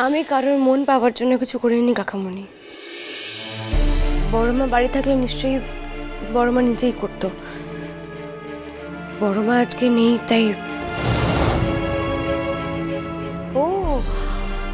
আমি কারোর মন পাওয়ার জন্য কিছু করিনি কাকামণি। বড়মা বাড়ি থাকলে নিশ্চয়ই বড়মা নিজেই করতো। বড়মা আজকে নেই, তাই। ও,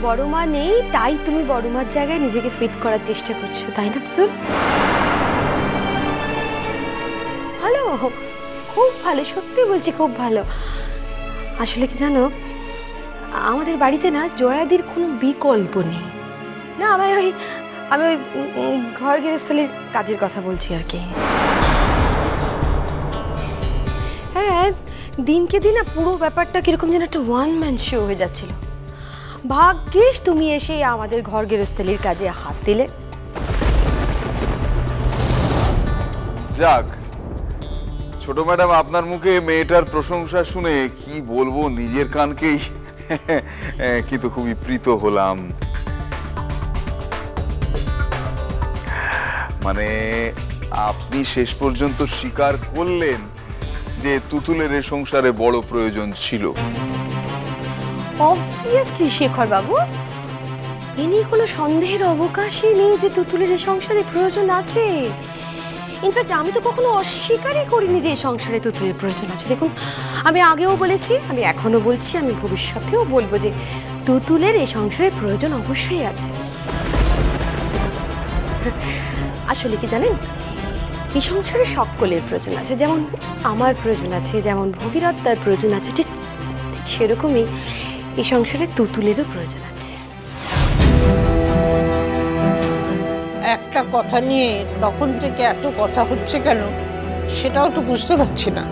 বড়মা নেই তাই তুমি বড়মার জায়গায় নিজেকে ফিট করার চেষ্টা করছো, তাই না তুতুল? ভালো, খুব ভালো, সত্যি বলছি খুব ভালো। আসলে কি জানো, আমাদের বাড়িতে না জয়াদির কোনো বিকল্প নেই। না আমি ওই ঘর গৃহস্থলীর কাজের কথা বলছি আর কি। হ্যাঁ, দিনকে দিন না পুরো ব্যাপারটা কিরকম যেন একটা ওয়ান ম্যান শো হয়ে যাচ্ছিল। ভাগ্যিস তুমি এসে আমাদের ঘর গৃহস্থলীর কাজে হাত দিলে। যাক, ছোট ম্যাডাম, আপনার মুখে মেয়েটার প্রশংসা শুনে কি বলবো, নিজের কানকেই কিন্তু খুবই প্রীত হলাম। মানে আপনি শেষ পর্যন্ত স্বীকার করলেন যে তুতুলের এই সংসারে বড় প্রয়োজন ছিল। অবভিয়াসলি শেখর বাবু, এ নিয়ে কোনো সন্দেহের অবকাশই নেই যে তুতুলের এই সংসারে প্রয়োজন আছে। ইনফ্যাক্ট আমি তো কখনো অস্বীকারই করিনি যে এই সংসারে তুতুলের প্রয়োজন আছে। দেখুন, আমি আগেও বলেছি, আমি এখনো বলছি, আমি ভবিষ্যতেও বলবো যে তুতুলের এই সংসারে প্রয়োজন অবশ্যই আছে। আসলে কি জানেন, এই সংসারে সকলের প্রয়োজন আছে। যেমন আমার প্রয়োজন আছে, যেমন ভগীরথদার প্রয়োজন আছে, ঠিক সেরকমই এই সংসারে তুতুলেরও প্রয়োজন আছে। একটা কথা নিয়ে তখন থেকে এত কথা হচ্ছে কেন সেটাও তো বুঝতে পারছি না।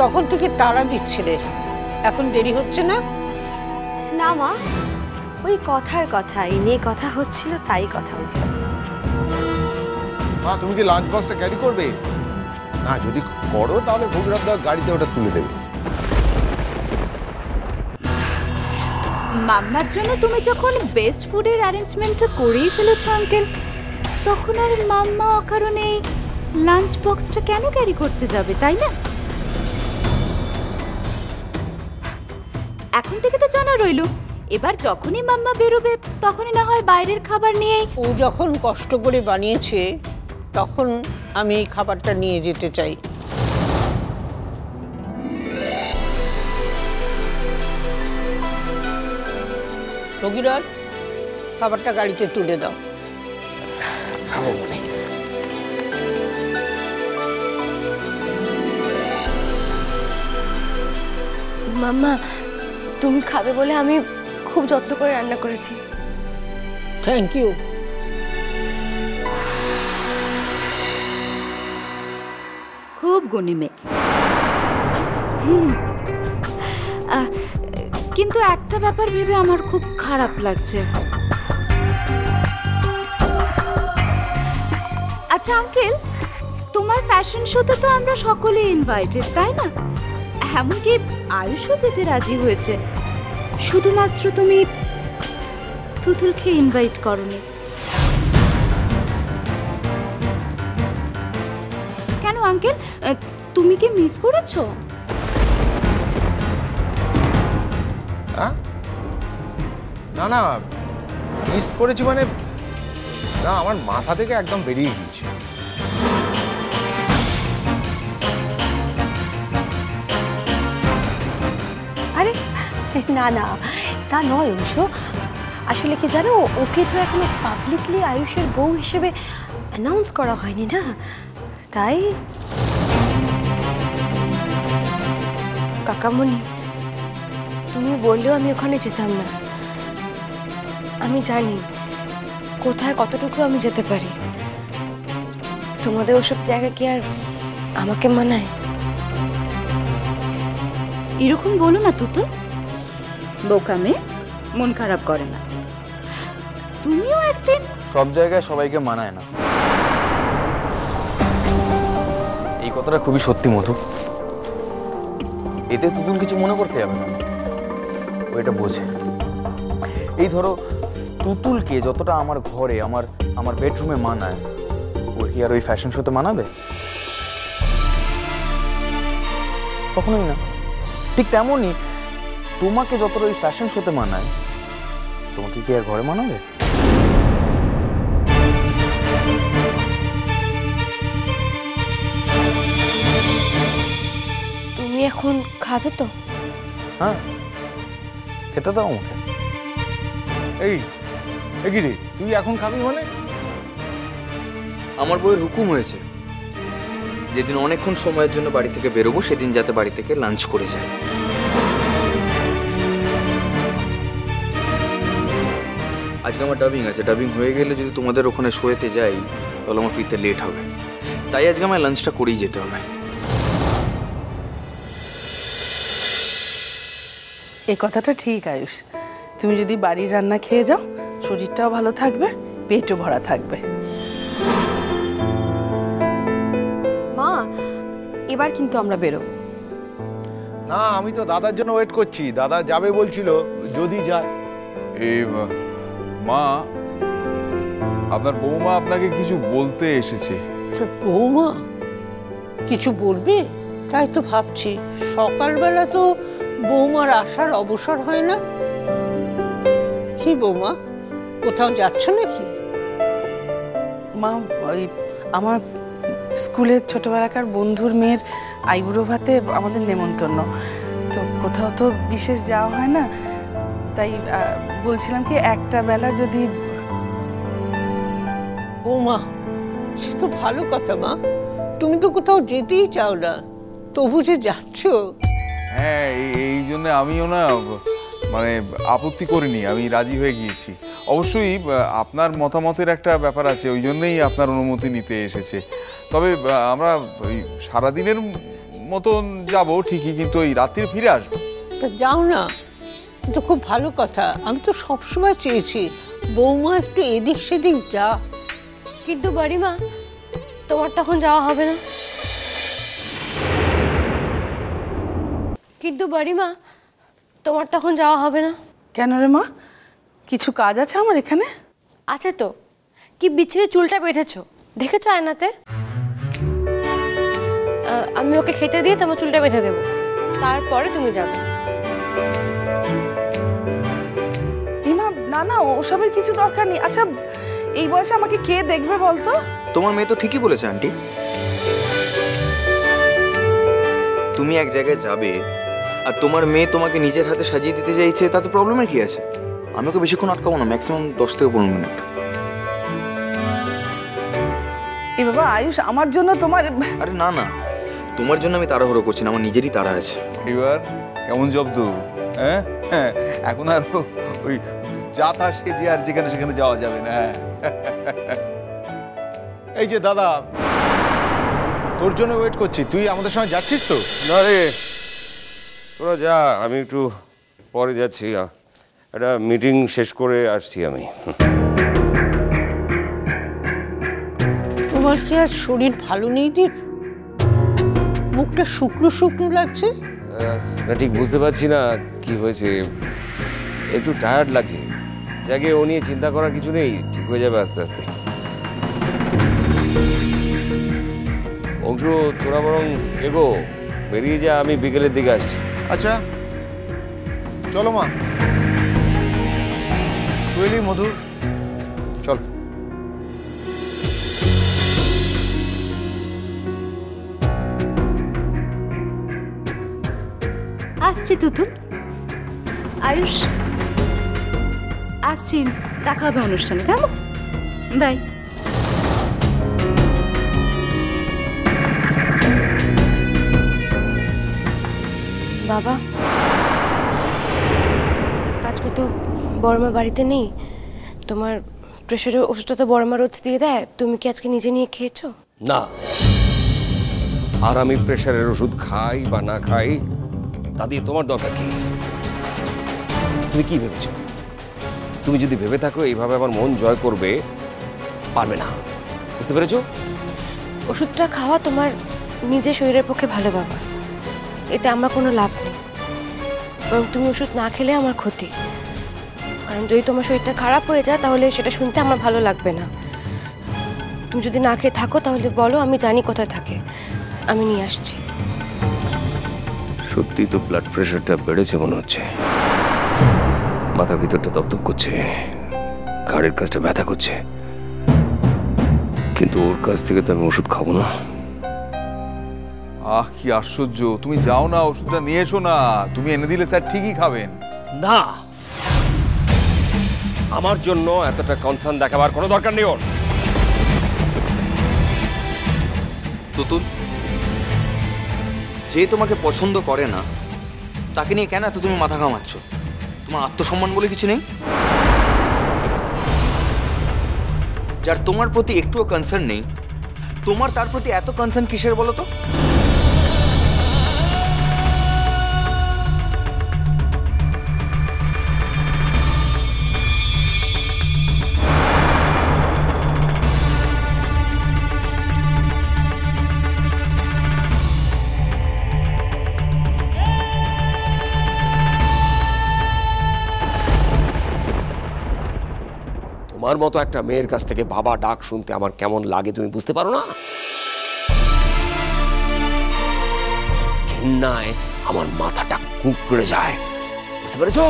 তখন থেকে তাড়া দিচ্ছিলে, এখন দেরি হচ্ছে না? না মা, ওই কথার কথা, এই নিয়ে কথা হচ্ছিল তাই কথা উঠল। মা, তুমি কি লাঞ্চ বক্সটা ক্যারি করবে? না, যদি করো তাহলে ভগীরথদার গাড়িতে ওটা তুলে দেবে। মাম্মার জন্য তুমি যখন বেস্ট ফুডের অ্যারেঞ্জমেন্টটা করেই ফেলেছো আঙ্কেল, তখন আর মাম্মা অকারণে লাঞ্চ বক্সটা কেন ক্যারি করতে যাবে, তাই না? এখন থেকে তো জানা রইল, এবার যখনই মাম্মা বেরোবে তখনই না হয় বাইরের খাবার নিয়েই। ও যখন কষ্ট করে বানিয়েছে তখন আমি এই খাবারটা নিয়ে যেতে চাই। ভগীরথ, খাবারটা গাড়িতে তুলে দাও। মাম্মা, তুমি খাবে বলে আমি খুব যত্ন করে রান্না করেছি। Thank you. খুব গুণী মেয়ে। কিন্তু একটা ব্যাপার ভেবে আমার খুব খারাপ লাগছে। আচ্ছা আঙ্কেল, তোমার ফ্যাশন শোতে তো আমরা সকলেই ইনভাইটেড, তাই না? এমনকি আয়ুষও যেতে রাজি হয়েছে, শুধুমাত্র তুমি তুতুলকে ইনভাইট করোনি কেন আঙ্কেল? তুমি কি মিস করেছো? না না, মিস করেছি মানে না, আমার মাথা থেকে একদম বেরিয়ে গিয়েছে। আরে না না, তা নয় অবশ্য। আসলে কি জানো, ওকে তো এখনো পাবলিকলি আয়ুষের বউ হিসেবে অ্যানাউন্স করা হয়নি না, তাই। কাকামণি, তুমি বললেও আমি ওখানে যেতাম না। আমি জানি কোথায় কতটুকু আমি যেতে পারি। তোমাদের ওসব জায়গা কি আর আমাকে মানায়? এরকম বলো না তুতুল, বোকামে মন খারাপ করে না। তুমিও একদিন। সব জায়গায় সবাইকে মানায় না, এই কথাটা খুবই সত্যি মধু। এতে তুতুল কিছু মনে করতে যাবে না, ও এটা বোঝে। এই ধরো, তুতুলকে যতটা আমার ঘরে আমার বেডরুমে মানায়, ও কি আর ওই ফ্যাশন শোতে মানাবে? কখনোই না। ঠিক তেমনই তোমাকে যতটা ওই ফ্যাশন শোতে মানায়, তোমাকে কি আর ঘরে মানাবে? তুমি এখন খাবে তো? হ্যাঁ, খেতে দাও আমাকে। এই কি রে, তুই এখন খাবি মানে? আমার বউয়ের হুকুম হয়েছে, যেদিন অনেকক্ষণ সময়ের জন্য বাড়ি থেকে বেরোবো সেদিন যাতে বাড়ি থেকে লাঞ্চ করে যায়। আজকে আমার ডাবিং আছে, ডাবিং হয়ে গেলে যদি তোমাদের ওখানে শোয়েতে যাই তাহলে আমার ফিরতে লেট হবে, তাই আজকে আমার লাঞ্চটা করেই যেতে হবে। এই কথাটা ঠিক আয়ুষ, তুমি যদি বাড়ির রান্না খেয়ে যাও শরীরটাও ভালো থাকবে, পেটও ভরা থাকবে। মা, এবার কিন্তু আমরা বেরোবো। না, আমি তো দাদার জন্য ওয়েট করছি। দাদা যাবে বলছিল, যদি যায়। এই মা, আপনার বৌমা আপনাকে কিছু বলতে এসেছে। তো বৌমা কিছু বলবে তাই তো ভাবছি। সকালবেলা তো বৌমার আসার অবসর হয় না। কি বৌমা, কোথাও যাচ্ছ নাকি? মা, ওই আমার স্কুলের ছোটবেলাকার বন্ধুর মেয়ের আইবুড়ো ভাতে আমাদের নেমন্তন্ন, তো কোথাও তো বিশেষ যাওয়া হয় না, তাই বলছিলাম কি একটা বেলা যদি। বৌমা, সে তো ভালো কথা মা, তুমি তো কোথাও যেতেই চাও না, তবু যে যাচ্ছ। হ্যাঁ, এই জন্য আমিও না মানে আপত্তি করিনি, আমি রাজি হয়ে গিয়েছি। অবশ্যই আপনার মতামতের একটা ব্যাপার আছে, ওই জন্যই আপনার অনুমতি নিতে এসেছে। তবে আমরা ওই সারাদিনের মতন যাব ঠিকই, কিন্তু ওই রাত্রে ফিরে আসবো। তা যাও না, তো খুব ভালো কথা। আমি তো সবসময় চেয়েছি বৌমা একটু এদিক সেদিক যা। কিন্তু বাড়িমা, তোমার তখন যাওয়া হবে না। কিন্তু বাড়িমা, তোমার তখন যাওয়া হবে না। কেন রে মা, কিছু কাজ আছে আমার এখানে? আছে তো, কি বিচ্ছিরে চুলটা বেঁধেছো দেখেছো আয়নাতে? আমি ওকে খেতে দিয়ে তোমার চুলটা বেঁধে দেবো, তারপরে তুমি যাবে। রিমা, না না, ওসবের কিছু দরকার নেই। আচ্ছা, এই বয়সে আমাকে কে দেখবে বলতো? তোমার মেয়ে তো ঠিকই বলেছে আন্টি, তুমি এক জায়গায় যাবে আর তোমার মেয়ে তোমাকে নিজের হাতে সাজিয়ে দিতে চাইছে, তাতে প্রবলেমের কি আছে? আমি ওকে বেশিক্ষণ আটকাবো না, ম্যাক্সিমাম 10 থেকে 15 মিনিট। এ বাবা আয়ুষ, আমার জন্য তোমার। আরে না না, তোমার জন্য আমি তাড়াহুড়ো করছি না, আমার নিজেরই তাড়া আছে। এবার কেমন জব্দ? হ্যাঁ, এখন আর ওই যাতা সেজে আর যেখানে সেখানে যাওয়া যাবে না। এই যে দাদা, তোর জন্য ওয়েট করছি, তুই আমাদের সঙ্গে যাচ্ছিস তো? না রে, তোরা যা, আমি একটু পরে যাচ্ছি, একটা মিটিং শেষ করে আসছি আমি। তোমার কি আজ শরীর ভালো নেই দীপ? মুখটা শুকনো শুকনো লাগছে। না, ঠিক বুঝতে পারছি না কি হয়েছে, একটু টায়ার্ড লাগছে। যাকে ও নিয়ে চিন্তা করার কিছু নেই, ঠিক হয়ে যাবে আস্তে আস্তে। অংশ, তোরা বরং এগো, বেরিয়ে যা, আমি বিকেলের দিকে আসছি। আচ্ছা চলো মা, তুই এলি মধু, চল। আসছি তুতুল। আয়ুষ, আসছি, দেখা হবে অনুষ্ঠানে, কেমন? বাই। বাবা, আজকে তো বড়মা বাড়িতে নেই, তোমার প্রেশারের ওষুধটা তো বড়মা রোজ দিয়ে দেয়, তুমি কি আজকে নিজে নিয়ে খেয়েছো? না, আর আমি প্রেশারের ওষুধ খাই বা না খাই তা দিয়ে তোমার দরকার কি? তুমি কি ভেবেছ? তুমি যদি ভেবে থাকো এইভাবে আমার মন জয় করবে, পারবে না, বুঝতে পেরেছো? ওষুধটা খাওয়া তোমার নিজের শরীরের পক্ষে ভালো বাবা, এতে আমার কোনো লাভ নেই, বরং তুমি ওষুধ না খেলে আমার ক্ষতি। কারণ যদি তোমার শরীরটা খারাপ হয়ে যায় তাহলে সেটা শুনতে আমার ভালো লাগবে না। তুমি যদি না খেয়ে থাকো তাহলে বলো, আমি জানি কোথায় থাকে, আমি নিয়ে আসছি। সত্যি তো ব্লাড প্রেশারটা বেড়েছে মনে হচ্ছে। মাথার ভিতরটা দপদপ করছে, ঘাড়ের কাজটা ব্যথা করছে, কিন্তু ওর কাছ থেকে তো আমি ওষুধ খাবো না। আহ কি আশ্চর্য, তুমি যাও না ওষুধটা নিয়ে এসো না, তুমি এনে দিলে স্যার ঠিকই খাবেন। না, আমার জন্য এতটা কনসার্ন দেখাবার কোনো দরকার নেই ওর। তুতুল, যে তোমাকে পছন্দ করে না তাকে নিয়ে কেন এত তুমি মাথা ঘামাচ্ছ? তোমার আত্মসম্মান বলে কিছু নেই? যার তোমার প্রতি একটুও কনসার্ন নেই, তোমার তার প্রতি এত কনসার্ন কিসের বলো তো? তোমার মতো একটা মেয়ের কাছ থেকে বাবা ডাক শুনতে আমার কেমন লাগে তুমি বুঝতে পারো না? ঘৃণায় আমার মাথাটা কুঁকড়ে যায়, বুঝতে পেরেছো?